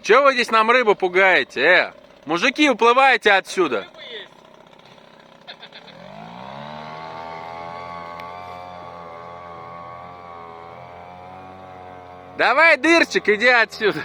Чего вы здесь нам рыбу пугаете? Мужики, уплывайте отсюда. Давай, дырчик, иди отсюда.